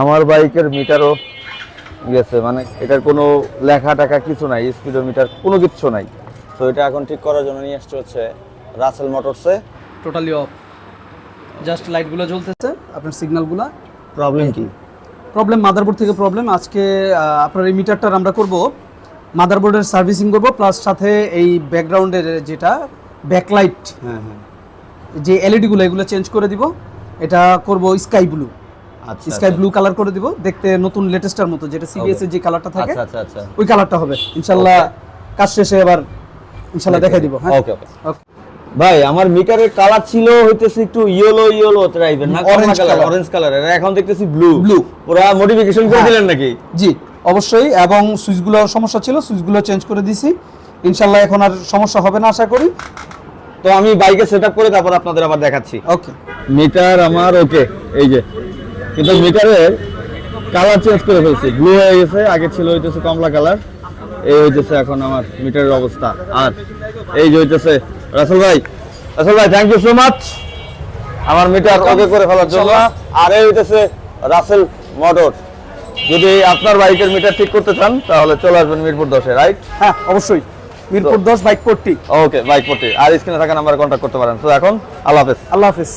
আমার বাইকের মিটারও গেছে, মানে এটার কোনো লেখা টাকা কিছু নাই, স্পিডোমিটার কোনো কিচ্ছু নাই। তো এটা এখন ঠিক করার জন্য নিয়ে আসছে হচ্ছে রাসেল মোটরসে। টোটালি অফ, জাস্ট লাইটগুলো জ্বলতেছে, আপনার সিগন্যালগুলো। প্রবলেম কি? প্রবলেম মাদারবোর্ড থেকে প্রবলেম। আজকে আপনার এই মিটারটার আমরা করব মাদারবোর্ডের সার্ভিসিং করব, প্লাস সাথে এই ব্যাকগ্রাউন্ডের যেটা ব্যাকলাইট, হ্যাঁ হ্যাঁ, যে এলইডিগুলো এগুলো চেঞ্জ করে দিব। এটা করব স্কাই ব্লু, আচ্ছা স্কাই ব্লু কালার করে দিব, দেখতে নতুন লেটেস্টের মতো, যেটা সিবিএস এর যে কালারটা থাকে আচ্ছা আচ্ছা আচ্ছা, ওই কালারটা হবে ইনশাআল্লাহ। কাজ শেষে আবার ইনশাআল্লাহ দেখাই দিব। হ্যাঁ, ওকে ওকে। ভাই আমার মিটারের কালার ছিল হইতেছে একটু ইয়েলো টাইপের, না Orange কালার, color। অরেঞ্জ কালারের, এখন দেখতেছি ব্লু। Blue। পুরো মডিফিকেশন করে দিলেন নাকি? জি অবশ্যই, এবং সুইচগুলোর সমস্যা ছিল, সুইচগুলো চেঞ্জ করে দিছি ইনশাআল্লাহ, এখন আর সমস্যা হবে না আশা করি। তো আমি বাইকে সেটআপ করে তারপর আপনাদের আবার দেখাচ্ছি। ওকে, মিটার আমার ওকে, এই যে, কিন্তু মিটারের কালার চেঞ্জ করে ফেলছি, ব্লু হয়ে গেছে, আগে ছিল হইতেছে কমলা কালার, এই হইতেছে এখন আমার মিটারের অবস্থা। আর এই যে হইতেছে রাসেল ভাই থ্যাংক ইউ সো মাচ আমার মিটার ওকে করে ফেলার জন্য। আর এই হইতেছে রাসেল মোটর। যদি আপনার বাইকের মিটার ঠিক করতে চান তাহলে চলে আসবেন মিরপুর 10-এ, রাইট? হ্যাঁ অবশ্যই, মিরপুর 10 বাইক পট্টি। ওকে, বাইক পট্টি। আর স্ক্রিনে থাকা নাম্বারে কন্ট্যাক্ট করতে পারেন। তো এখন আল্লাহ হাফেজ। আল্লাহ হাফেজ।